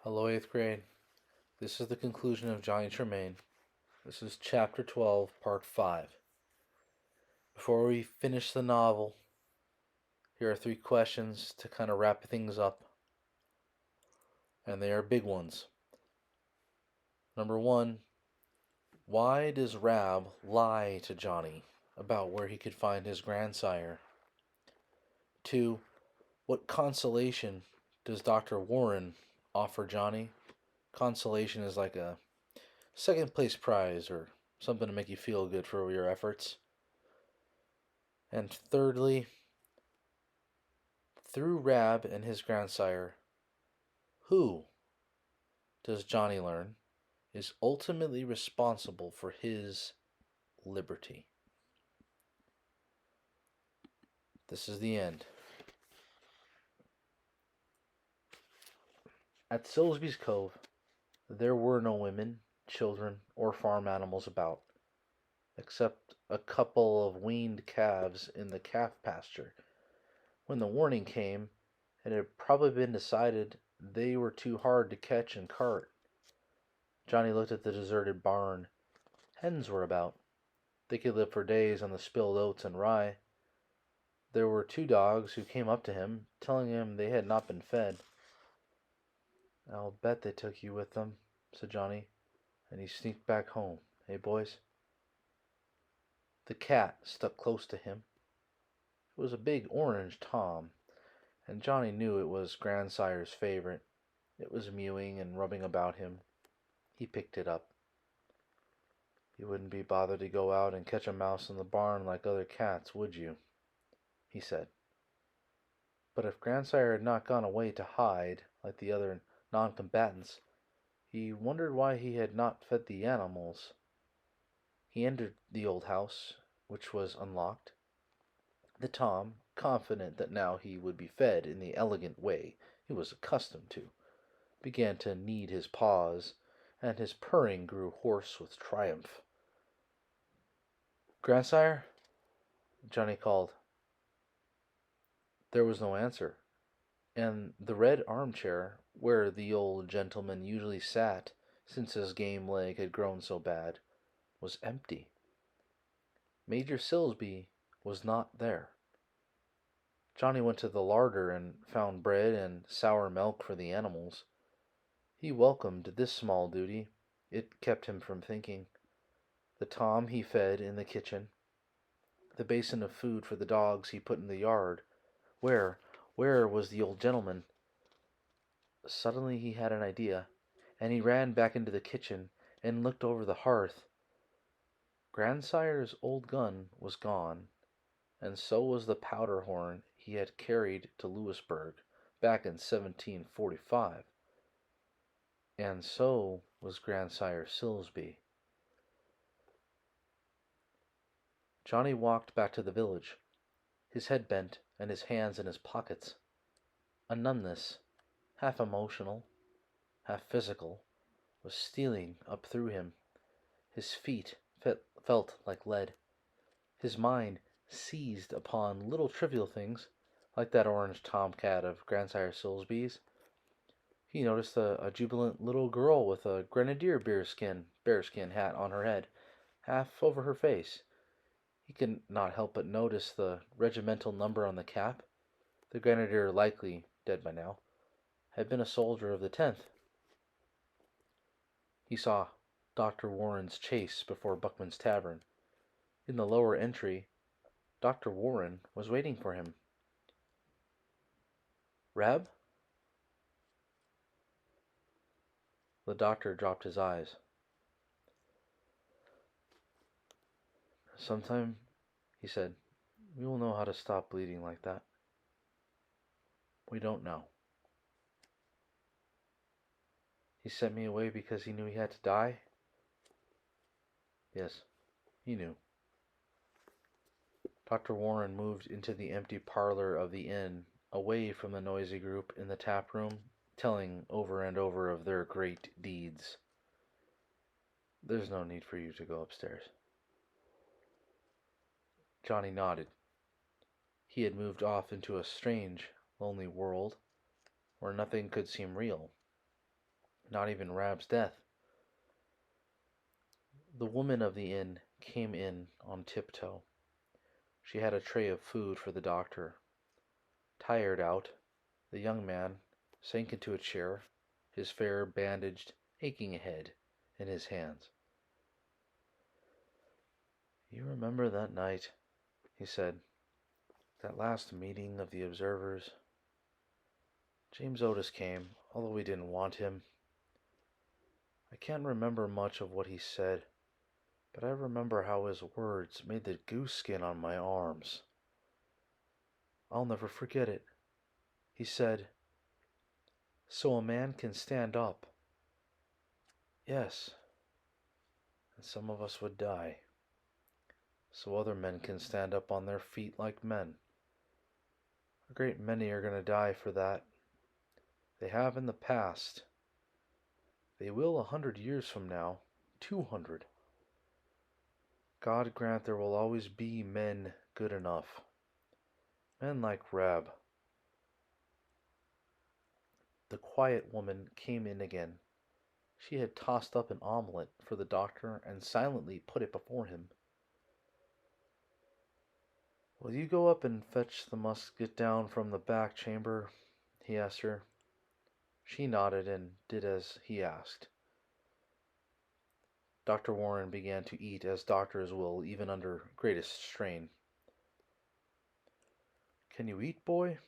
Hello, 8th grade. This is the conclusion of Johnny Tremain. This is Chapter 12, Part 5. Before we finish the novel, here are 3 questions to kind of wrap things up, and they are big ones. Number 1, why does Rab lie to Johnny about where he could find his grandsire? 2, what consolation does Dr. Warren offer Johnny? Consolation is like a second place prize or something to make you feel good for your efforts. And thirdly, through Rab and his grandsire, who, does Johnny learn, is ultimately responsible for his liberty? This is the end. At Silsby's Cove, there were no women, children, or farm animals about, except a couple of weaned calves in the calf pasture. When the warning came, it had probably been decided they were too hard to catch and cart. Johnny looked at the deserted barn. Hens were about. They could live for days on the spilled oats and rye. There were 2 dogs who came up to him, telling him they had not been fed. "I'll bet they took you with them," said Johnny, and he sneaked back home. "Hey, boys?" The cat stuck close to him. It was a big orange Tom, and Johnny knew it was Grandsire's favorite. It was mewing and rubbing about him. He picked it up. "You wouldn't be bothered to go out and catch a mouse in the barn like other cats, would you?" he said. But if Grandsire had not gone away to hide, like the other non-combatants, he wondered why he had not fed the animals. He entered the old house, which was unlocked. The Tom, confident that now he would be fed in the elegant way he was accustomed to, began to knead his paws, and his purring grew hoarse with triumph. "Grandsire?" Johnny called. There was no answer, and the red armchair, where the old gentleman usually sat since his game leg had grown so bad, was empty. Major Silsby was not there. Johnny went to the larder and found bread and sour milk for the animals. He welcomed this small duty. It kept him from thinking. The Tom he fed in the kitchen. The basin of food for the dogs he put in the yard. Where was the old gentleman? Suddenly he had an idea, and he ran back into the kitchen and looked over the hearth. Grandsire's old gun was gone, and so was the powder horn he had carried to Louisburg back in 1745. And so was Grandsire Silsby. Johnny walked back to the village, his head bent and his hands in his pockets. A numbness, half emotional, half physical, was stealing up through him. His feet felt like lead. His mind seized upon little trivial things, like that orange tomcat of Grandsire Silsby's. He noticed a jubilant little girl with a grenadier bearskin hat on her head, half over her face. He could not help but notice the regimental number on the cap. The grenadier, likely dead by now, had been a soldier of the 10th. He saw Dr. Warren's chaise before Buckman's Tavern. In the lower entry, Dr. Warren was waiting for him. "Rab?" The doctor dropped his eyes. "Sometime," he said, "we will know how to stop bleeding like that." "We don't know." "He sent me away because he knew he had to die?" "Yes, he knew." Dr. Warren moved into the empty parlor of the inn, away from the noisy group in the tap room, telling over and over of their great deeds. "There's no need for you to go upstairs." Johnny nodded. He had moved off into a strange, lonely world, where nothing could seem real. not even Rab's death. The woman of the inn came in on tiptoe. She had a tray of food for the doctor. Tired out, the young man sank into a chair, his fair, bandaged, aching head in his hands. "You remember that night," he said, "that last meeting of the observers? James Otis came, although we didn't want him. I can't remember much of what he said, but I remember how his words made the goose skin on my arms. I'll never forget it. He said, 'So a man can stand up.' Yes, and some of us would die, so other men can stand up on their feet like men. A great many are going to die for that. They have in the past. They will 100 years from now, 200. God grant there will always be men good enough. Men like Rab." The quiet woman came in again. She had tossed up an omelette for the doctor and silently put it before him. "Will you go up and fetch the musket down from the back chamber?" he asked her. She nodded and did as he asked. Dr. Warren began to eat as doctors will, even under greatest strain. "Can you eat, boy?"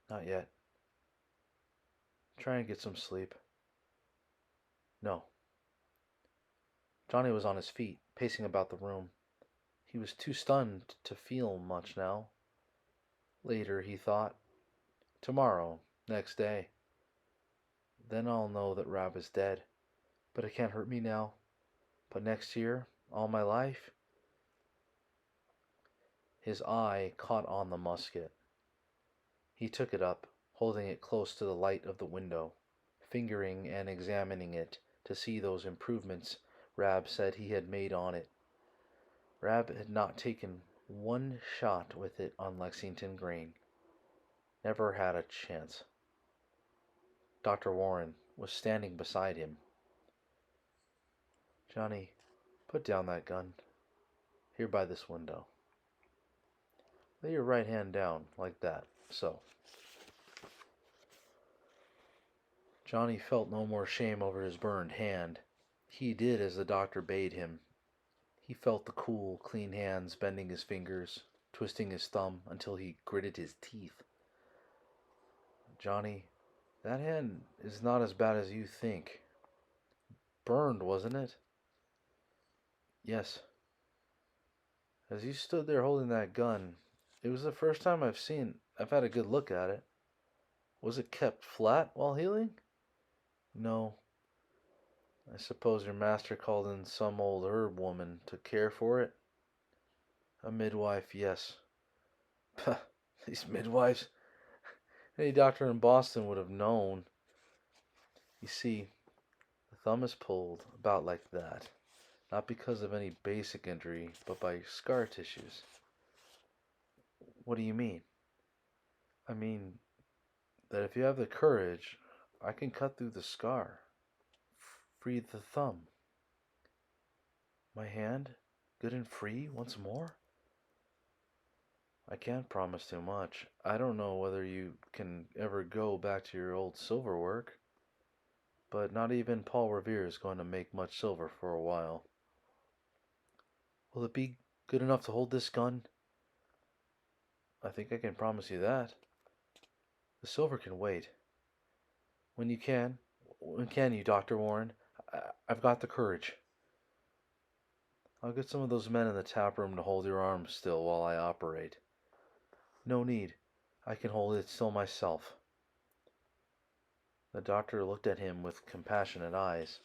"Not yet." "Try and get some sleep." "No." Johnny was on his feet, pacing about the room. He was too stunned to feel much now. Later, he thought. Tomorrow, next day. Then I'll know that Rab is dead. But it can't hurt me now. But next year, all my life. His eye caught on the musket. He took it up, holding it close to the light of the window, fingering and examining it to see those improvements Rab said he had made on it. Rab had not taken one shot with it on Lexington Green. Never had a chance. Dr. Warren was standing beside him. "Johnny, put down that gun. Here by this window. Lay your right hand down, like that, so." Johnny felt no more shame over his burned hand. He did as the doctor bade him. He felt the cool, clean hands bending his fingers, twisting his thumb until he gritted his teeth. "Johnny, that hand is not as bad as you think. Burned, wasn't it?" "Yes." "As you stood there holding that gun, it was the first time I've had a good look at it. Was it kept flat while healing?" "No. I suppose your master called in some old herb woman to care for it?" "A midwife, yes." "Pah, these midwives. Any doctor in Boston would have known. You see, the thumb is pulled about like that, not because of any basic injury, but by scar tissues." "What do you mean?" "I mean that if you have the courage, I can cut through the scar, free the thumb." "My hand, good and free once more?" "I can't promise too much. I don't know whether you can ever go back to your old silver work, but not even Paul Revere is going to make much silver for a while." "Will it be good enough to hold this gun?" "I think I can promise you that." "The silver can wait." When can you, Dr. Warren? I've got the courage." "I'll get some of those men in the tap room to hold your arm still while I operate." "No need. I can hold it still myself." The doctor looked at him with compassionate eyes.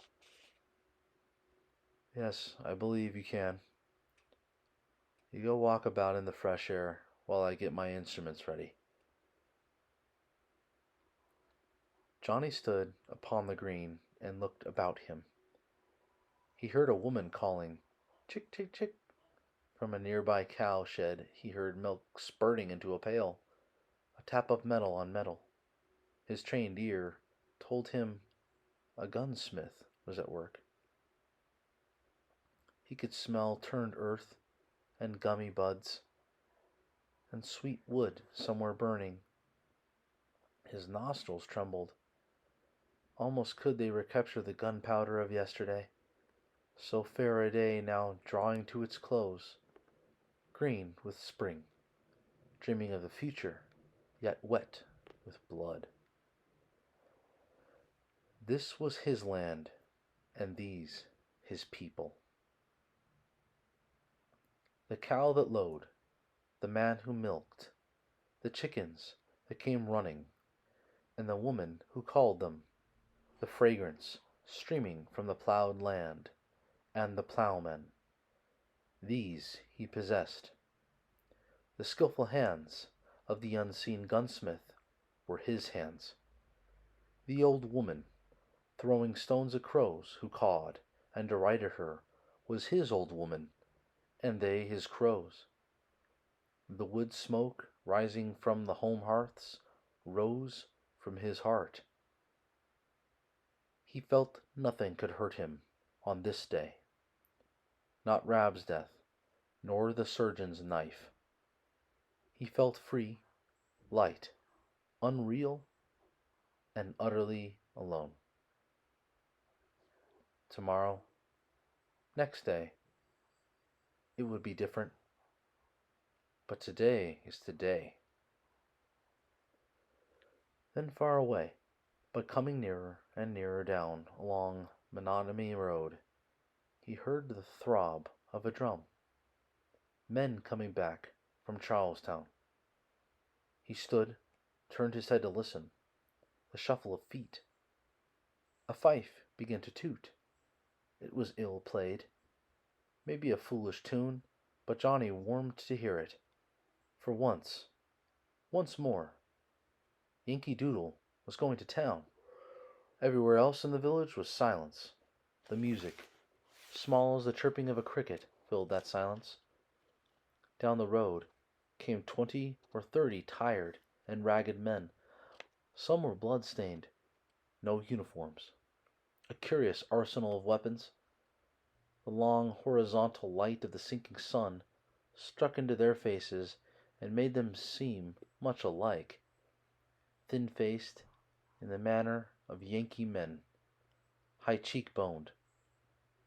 "Yes, I believe you can. You go walk about in the fresh air while I get my instruments ready." Johnny stood upon the green and looked about him. He heard a woman calling, "Chick, chick, chick." From a nearby cow shed he heard milk spurting into a pail, a tap of metal on metal. His trained ear told him a gunsmith was at work. He could smell turned earth and gummy buds and sweet wood somewhere burning. His nostrils trembled. Almost could they recapture the gunpowder of yesterday. So fair a day now drawing to its close, green with spring, dreaming of the future, yet wet with blood. This was his land, and these his people. The cow that lowed, the man who milked, the chickens that came running, and the woman who called them, the fragrance streaming from the plowed land, and the plowmen. These he possessed. The skillful hands of the unseen gunsmith were his hands. The old woman, throwing stones at crows who cawed and derided her, was his old woman, and they his crows. The wood smoke rising from the home hearths rose from his heart. He felt nothing could hurt him on this day. Not Rab's death, nor the surgeon's knife. He felt free, light, unreal, and utterly alone. Tomorrow, next day, it would be different. But today is today. Then far away, but coming nearer and nearer down along Monotony Road, he heard the throb of a drum. Men coming back from Charlestown. He stood, turned his head to listen. The shuffle of feet. A fife began to toot. It was ill played. Maybe a foolish tune, but Johnny warmed to hear it. For once more, Yankee Doodle was going to town. Everywhere else in the village was silence. The music, small as the chirping of a cricket, filled that silence. Down the road came 20 or 30 tired and ragged men. Some were blood-stained. No uniforms. A curious arsenal of weapons. The long horizontal light of the sinking sun struck into their faces and made them seem much alike. Thin-faced, in the manner of Yankee men, high-cheekboned,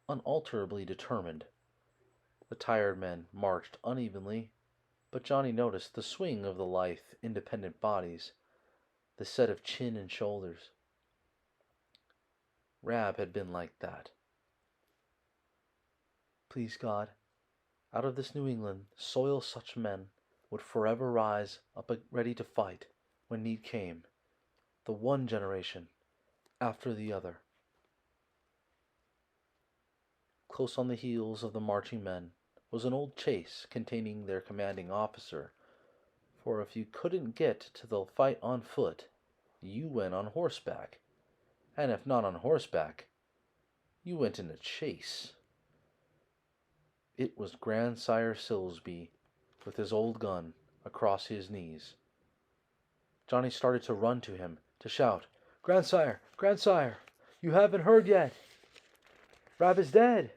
unalterably determined. The tired men marched unevenly, but Johnny noticed the swing of the lithe, independent bodies, the set of chin and shoulders. Rab had been like that. Please God, out of this New England soil such men would forever rise up ready to fight when need came, the one generation after the other. Close on the heels of the marching men was an old chaise containing their commanding officer, for if you couldn't get to the fight on foot, you went on horseback, and if not on horseback, you went in a chaise. It was Grandsire Silsby, with his old gun across his knees. Johnny started to run to him, to shout, "Grandsire! Grandsire! You haven't heard yet! Rab is dead!"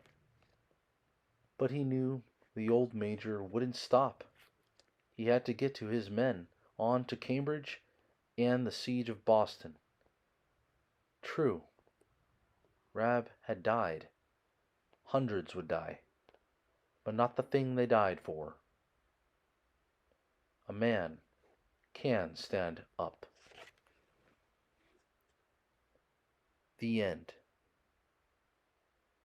But he knew the old major wouldn't stop. He had to get to his men, on to Cambridge and the siege of Boston. True, Rab had died. Hundreds would die, but not the thing they died for. A man can stand up. The end.